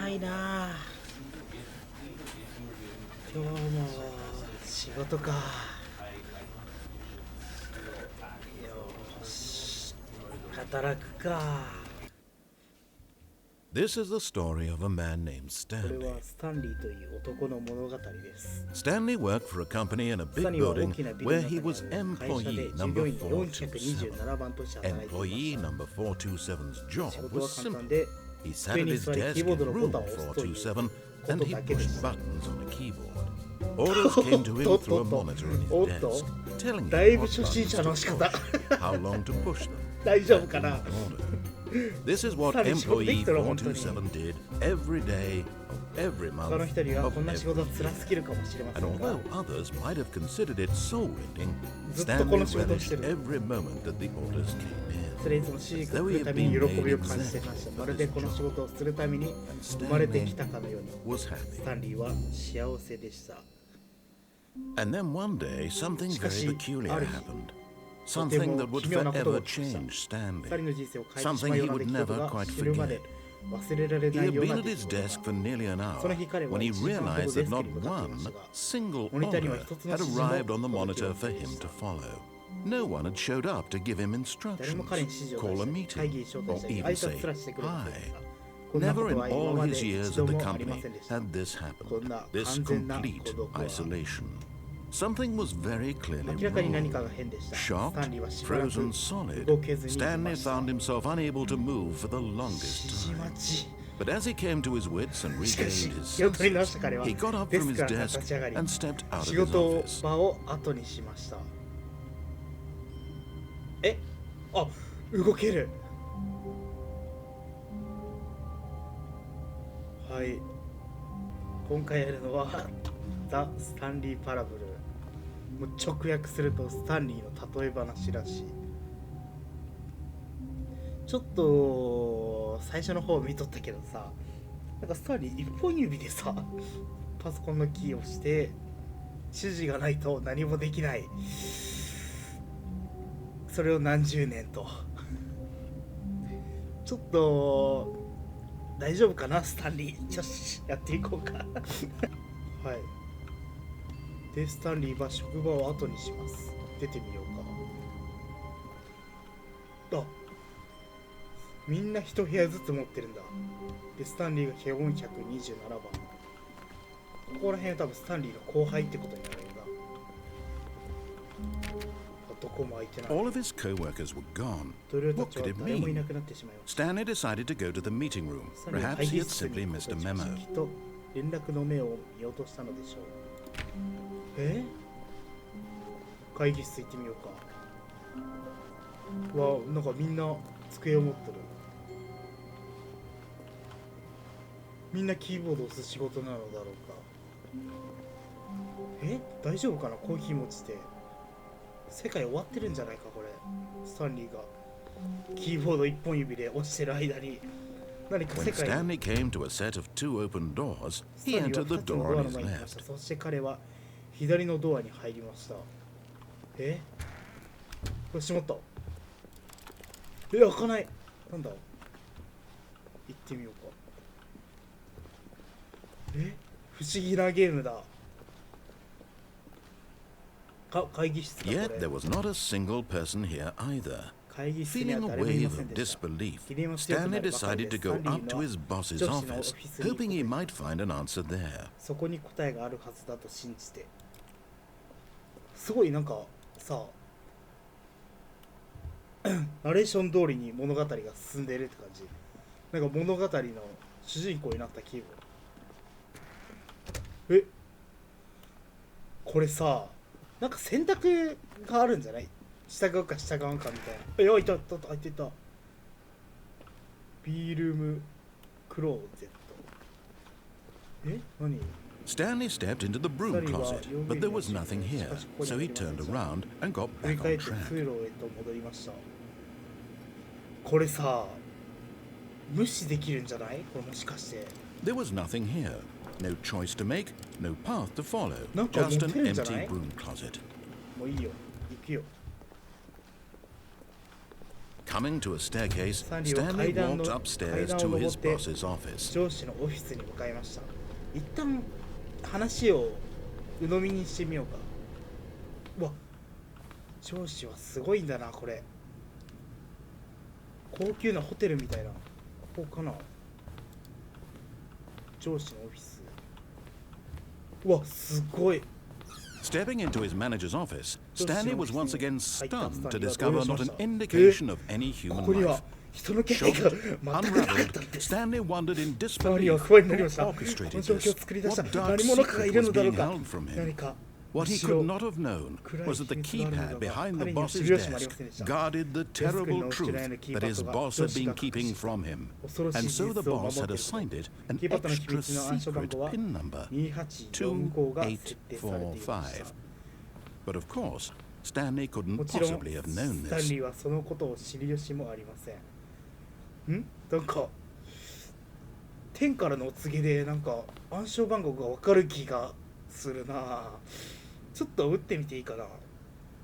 ないな。今日も仕事か。よし、働くか。This is the story of a man named これ Stanley. はスタンリーという男の物語です。 Stanley worked for a company in a スタ big ンリーは大 building きなビル where の he 中 was にある会社で employee 従 number 業員427. 427番として働いていま Employee した。 number 427's 仕 job 事は was 簡単 simple. で He 机 sat at に his 座り desk キーボー in ドのボ room タンを押すという 427こ and と he だけで pushed した。 buttons on a keyboard. Orders came to him through a monitor on his desk, telling だい him ぶ what 初心 buttons 者の to 仕方。 push, how long to push them. 大丈夫かな。 This is what さらに仕事でき employee たら本当に。 427 did every day of every 他の month 人には of こんな仕事 every は辛 year. すぎるかもしれませ And んが、 although others might have considered it soul-rending, ずっとこ Stanley の仕事をして relished る。 every moment that the orders came それいつも指示が来るたびに喜びを感じていました。まるでこの仕事をするために生まれてきたかのように。 in. Was ス happy. タンリーは幸せでした。 And then one day, something very しかし、 peculiar ある日、 happened. Something that would とても奇妙なことが forever 起きました。 change スタン Stanley. リーの人生を変えてしま Something う he ような would 出来事 never が quite 死ぬまで forget. 忘れられ He ない had ような been at 出 his 来事 desk が。 for nearly an その hour 日彼は when he 1時間ほど realized デ that スク not に向かっていまし one たが、 single モニターには order 一つの had 指示も arrived on the 届いてい monitor ま for せんで him した。 to follow. No one had showed up to give him 誰も instructions, 彼に指示を call a 出したり、会議に meeting, 招待した or り、挨 even 拶 say すらしてくれませんでし hi. た。こんなこ Never と in は今 all まで his 一 years 度 at the もありま company せんでした。 had this happened, こんな this 完全な complete 孤独は。 isolation. Something was very clearly 明らかに何か wrong. が変でした。ス Shocked, タンリーはしばらく frozen solid, 動けずにいま Stanley した。 found himself unable to move for the longest 指示 time. 待ち。 But as he came to his wits and しかし regained his 気を取り直し senses, た彼は he got up デ from ス his クから desk 立ち上がり、 and stepped out of 仕 his 事 office. 場を後にしました。え、あ、動ける。はい。今回やるのはザ・スタンリー・パラブル。もう直訳するとスタンリーの例え話らしい。ちょっと最初の方見とったけどさ、なんかスタンリー一本指でさ、パソコンのキーを押して指示がないと何もできない。それを何十年と。ちょっと大丈夫かなスタンリー。よし、やっていこうか。はい。で、スタンリーは職場を後にします。出てみようか。あ、みんな一部屋ずつ持ってるんだ。で、スタンリーが427番。ここら辺は多分スタンリーの後輩ってことになるんだ。どこも空いてない。 All of his co-workers were gone. 同僚た What ちは could it 誰もいな mean? くなってしまいました。 Stanley decided to go to the meeting room. スタンリーは Perhaps 会 he 議 had 室に simply 行こ missed う a としました。 memo. きっと連絡の目を見落としたのでしょう。会議室行ってみようか。わあ、なんかみんな机を持ってる。みんなキーボードを押す仕事なのだろうか。大丈夫かな。コーヒー持ちて世界終わってるんじゃないかこれ。スタンリーがキーボード一本指で押してる間に何か When 世界 Stanley came to a set of two open doors, ス he タンリーは entered the 2つの door ドア on の his 前にいました。 left. そして彼は左のドアに入りました。これ閉まった。開かない。なんだ。行ってみようか。不思議なゲームだ。会議室かこれ。 Yet there was not a single person here either. 会議室に Feeling は a 誰もいま wave せん of でした。 disbelief, キリンは強くな Stanley るばかり decided で to スタ go ンリ up ー to の his boss's 上司のオフ office, ィスに hoping he might find an answer there. そこに答えがあるはずだと信じて。すごいなんかさ、ナレーション通りに物語が進んでいるって感じ。なんか物語の主人公になった気分。これさ、なんか選択があるんじゃない？従うか従わんかみたいな。いたいたいたいた。ビールームクローゼット。何Stanley stepped into the broom closet, but there was nothing here, so he turned around and got 振り back 返 on って track. 通路へと戻りました。これさ、無視できるんじゃない？これもしかして。There was nothing here. No choice to make, no path to follow. なんか Just 持 an ってるんじゃ empty ない？ broom closet. もういいよ。行くよ。Coming to a staircase, サンリーは Stanley 階段 walked の upstairs 階段を to 登 his って boss's office. 上司のオフィスに向かいました。一旦話を鵜呑みにしてみようか。うわ、上司はすごいんだな。これ高級なホテルみたいな。ここかな、上司のオフィス。うわ、すごい。 Stepping into his manager's office, Stanley was once again stunned to 入った discover スタ not ン an リーは indication of any こ human こには life. 人の気配が Shocked, 全くなかったん unraveled, です。 Stanley wondered in スタンリーは disbelief 不安になりま who した。この orchestrated 状況を this. 作り出した What dark 何者かが secret いる was のだろう being か。 held from 何 him? か What he 後ろ could not have known 暗い was that the 秘密がある keypad のだが behind the 彼には知 boss's る由もありま desk せんでした。 guarded the デスク terrible の後ろにあ truth るキー that パッ his ドが boss 上 had 司 been が隠 keeping した from him. 恐ろしい And 事 so the 実を boss 守 had ってい assigned る it と。 an キーパッドの秘 extra 密の暗証番 secret 号は PIN number 2845号が設定されていました。 285. But of course, Stanley も couldn't ちろん possibly have known スタン this. リーはそのことを知る由もありません。なんか天からのお告げでなんか暗証番号が分かる気がするな。ちょっと打ってみていいかな。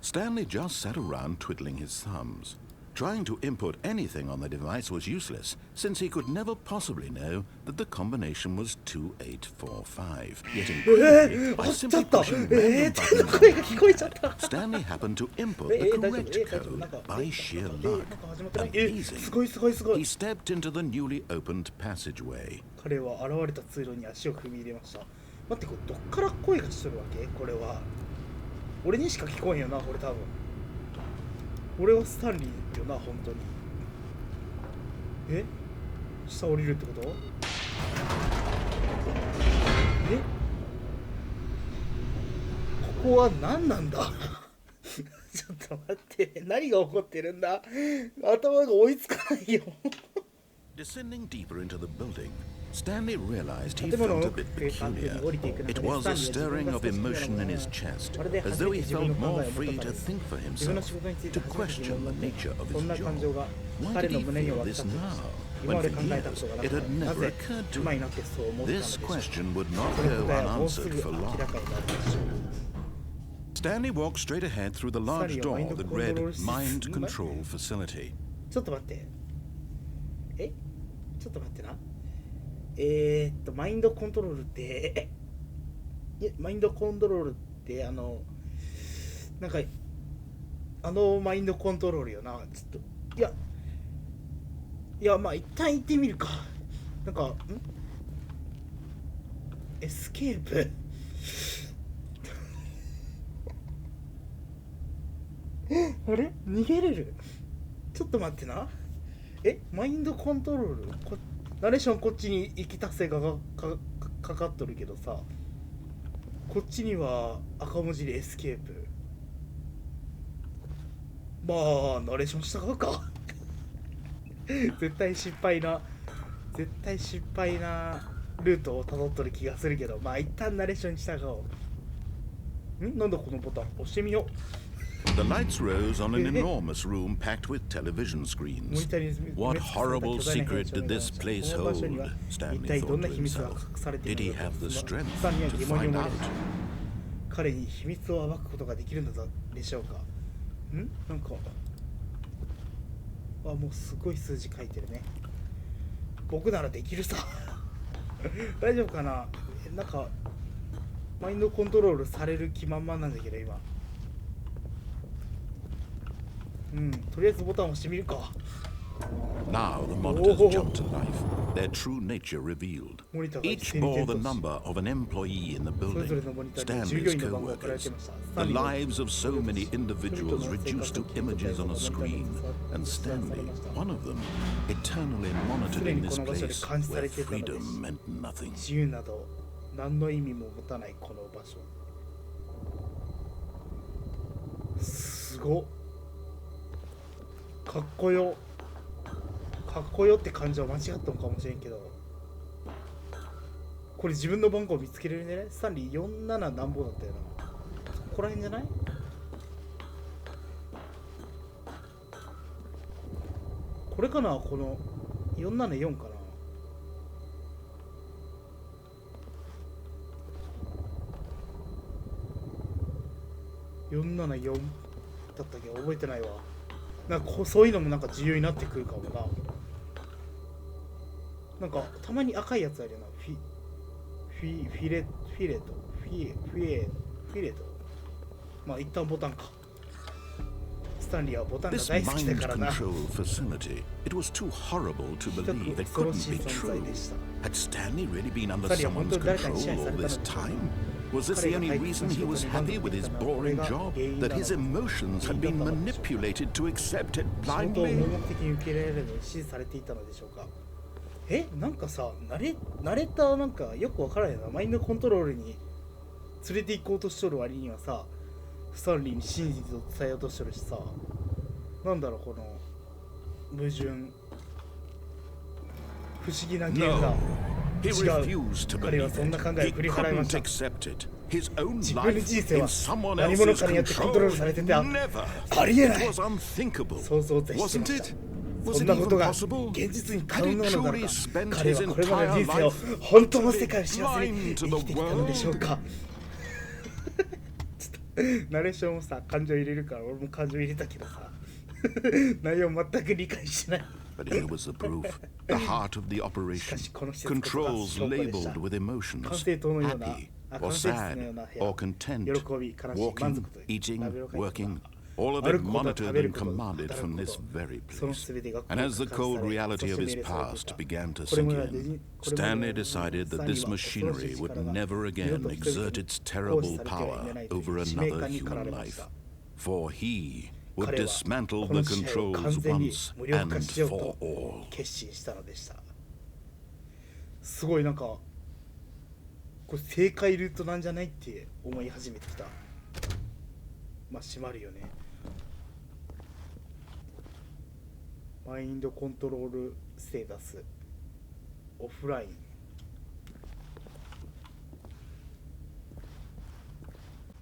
Stanley just sat around twiddling his thumbs. Trying to input anything on the device was useless, since he could never possibly know that the combination was 2845. Yet incredibly, あ by っちゃ simply った。 pushing 手 random の buttons 声 on が the 聞こえちゃった。 Stanley happened to input 大 the 丈夫 correct なんか code by sheer なん luck. か始まってない。 Amazing. すごいすごいすご He い。 stepped into the newly opened passageway. 彼は現れた通路に足を踏み入れました。待って、これどっから声がしとるわけ？これは俺にしか聞こえんよな。これ多分俺はスタンリーよな、本当に。下降りるってこと？ここは何なんだ？ちょっと待って、何が起こってるんだ？頭が追いつかないよ。 Descending deeper into the building, Stanley realized he felt a bit peculiar. It was a stirring of emotion in his chest, as though he felt more free to think for 自分の himself, 仕事について to 初めて疑 question 問を the 持って nature of そん his な感情 job. が Why 彼 did の he 胸に feel 湧き this 立っていました now, 今ま when で for 考えたこ years とがな it かっ had たな never ぜ occurred to 今に him? なってそう思ったので This しょう question would そ not の go 答えはもうす unanswered ぐ for 明 long. らかになるでしょう。 Stanley walked straight ahead through the large Stanleyは door マインド that コントロー read ルシステム Mind Control Facility. ちょっと待って。ちょっと待ってな。マインドコントロールってマインドコントロールってなんかマインドコントロールよな。ちょっといやまあ一旦行ってみるか。なんかエスケープあれ逃げれる？ちょっと待ってな。マインドコントロールナレーションこっちに行きたせがかかっとるけどさ、こっちには赤文字でエスケープ。まあナレーション従うか絶対失敗なルートをたどっとる気がするけど、まあ一旦ナレーションに従おう。なんだこのボタン、押してみよう。 The lights rose on an enormous room packed with television screens. What horrible secret did this place hold? Stanley thought to himself. Did he have the strength to find out? 彼に秘密を暴くことができるのでしょうか。なんかもうすごい数字書いてるね。僕ならできるさ大丈夫かな。なんかマインドコントロールされる気満々なんだけど今。とりあえずボタンを押してみるか。 Now the monitors jumped to life, their true nature revealed. Each bore the number of an employee in the building, Stanley's co-workers. The lives of so many individuals reduced to images on a screen, and Stanley, one of them, eternally monitored in this place where freedom meant nothing. 自由など何の意味も持たないこの場所。すごっ。かっこよって感じは間違ったのかもしれんけど、これ自分の番号見つけれるね。スタンリー47何ぼだったよな。ここら辺じゃない？これかな、この474かな。474だったっけ、覚えてないわ。なんかそういうのもなんか重要になってくるかもな。なんかたまに赤いやつあるよな。フィレト。まあ一旦ボタンか。スタンリーはボタンが大好きだからな。It was too horrible to believe it couldn't be true. Had Stanley really been under someone's control all this time? Was this the only reason he was happy with his boring job? That his emotions had been manipulated to accept it blindly? なんかさ、慣れたなんかよくわからないな。マインドコントロールに連れて行こうとしとる割にはさ、スタンリーに真実を伝えようとしとるしさ、なんだろうこの矛盾、不思議なゲームだ。違う。彼はそんな考えを振り払いました。自分の人生は何者かによってコントロールされててありえない。想像絶してました。そんなことが現実に可能なのだろうか。彼はこれまでの人生を本当の世界を知らずに生きてきたのでしょうか。ナレーションもさ、感情入れるから俺も感情入れたけどさ内容全く理解しない。But here was the proof. The heart of the operation. Controls labeled with emotions. Happy or sad or content. Walking, eating, working. All of it monitored and commanded from this very place. And as the cold reality of his past began to sink in, Stanley decided that this machinery would never again exert its terrible power over another human life. For he would dismantle the controls once and for all. すごいなんかこれ正解ルートなんじゃないって思い始めてきた。まあ閉まるよね。マインドコントロールステータスオフライン。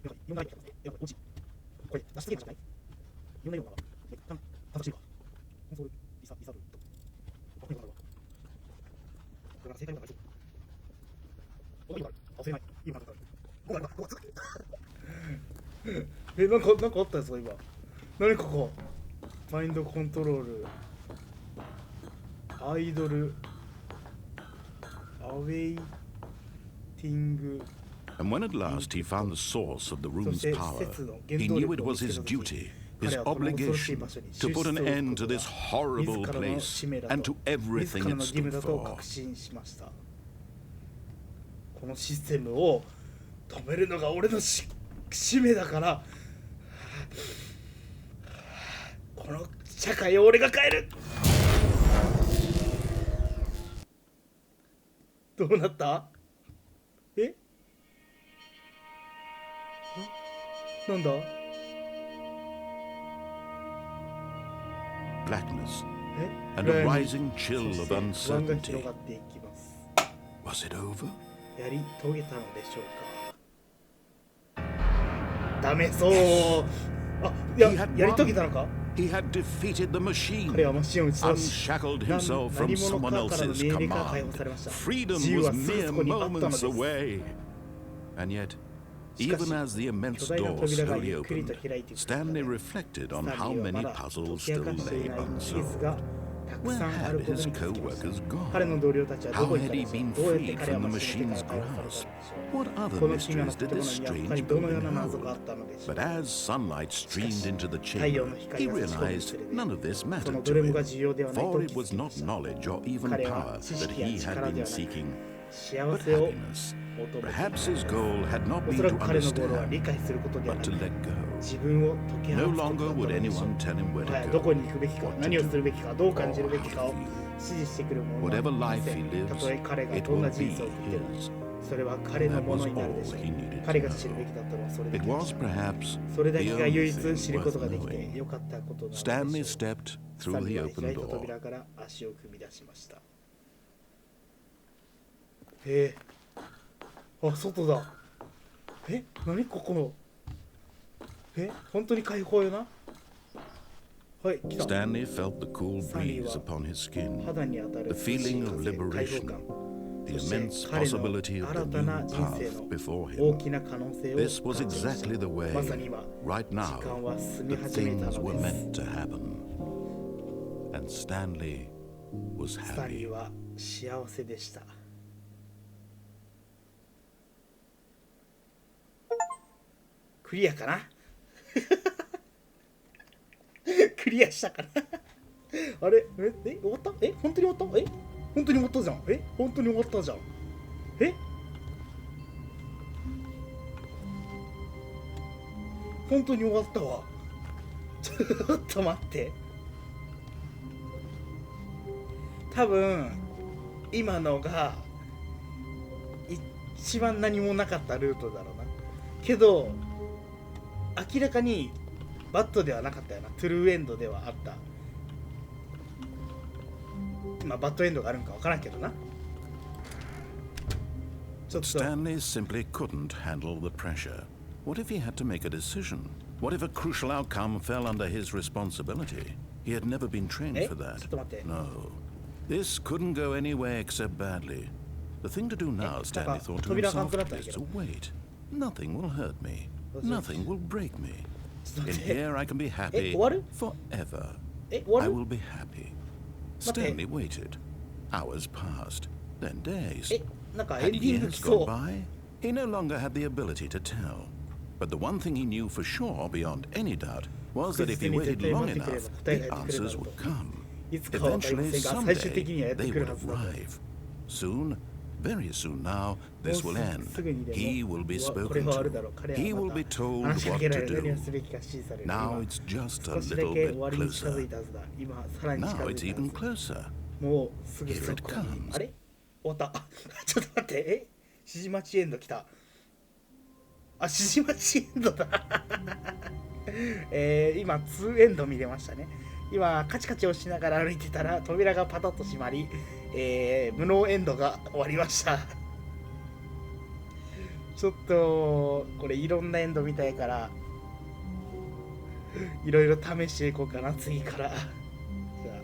これ出しとけばいいんじゃない？いろんなような正しいわ。コンソールリサルト。これが正解だから。押せない。今だから。なんかあったやつが今。何ここ？マインドコントロール。アイドル。アウェイティング。And when at last he found the source of the room's power, he knew it was his duty, his obligation, to put an end to this horrible place and to everything it stood for. このシステムを止めるのが俺の使命だから、この社会を俺が変える。どうなった？え？なんだ？ Blackness and a rising chill of uncertainty. Was it over? やり遂げたのでしょうか。ダメそう。あ、やり遂げたのか？ He had defeated the machine, 彼はマシンを打ち倒し、 unshackled himself from someone else's command. Freedom was mere moments away. And yet, even as the immense door slowly opened, Stanley reflected on how many puzzles still lay unsolved. Where had his co-workers gone? How had he been freed from the machine's grasp? What other mysteries did this strange building hold? But as sunlight streamed into the chamber, he realized none of this mattered to him, for it was not knowledge or even power that he had been seeking, but happiness. Perhaps his goal had not been to understand, but to let go. No longer would anyone tell him where to go, what to do, or whatever life he lives, it will be his. That was all he needed to know. It was perhaps the only thing worth knowing. Stanley stepped through the open door. あ、外だ。何ここの。本当に開放よな。はい、来た。Stanley felt the cool breeze upon his skin, the feeling of liberation, the immense possibility of the new path before him. This was exactly the way, right now, that things were meant to happen. and Stanley was スタンリー happy. は幸せでした。クリアかなクリアしたかなあれ終わった本当に終わった本当に終わったじゃん本当に終わったじゃん本当に終わったわちょっと待って、多分今のが一番何もなかったルートだろうな。けど明らかにバッドではなかったよな。トゥルーエンドではあった。まあバッドエンドがあるんか分からんけどな。ちょっと Stanley simply couldn't handle the pressure. What if he had to make a decision? What if a crucial outcome fell under his responsibility? He had never been trained for that. No. This couldn't go any way except badly. The thing to do now, Stanley thought to himself, is to wait. Nothing will hurt me. Nothing will break me. In here I can be happy forever. I will be happy. Stanley waited. Hours passed, then days. Had years gone by? He no longer had the ability to tell. But the one thing he knew for sure, beyond any doubt, was that if he waited long enough, the answers would come. Eventually, someday, they would arrive. Soon, very soon now, this will end. He will be spoken to. He will be told what to do. Now it's just a little bit closer. Now it's even closer. Here it comes. あれ終わったちょっと待って指示待ちエンド来た。指示待ちエンドだ今2エンド見れましたね。今カチカチをしながら歩いてたら扉がパタッと閉まり、無能エンドが終わりましたちょっとこれいろんなエンドみたいからいろいろ試していこうかな次から。じゃあ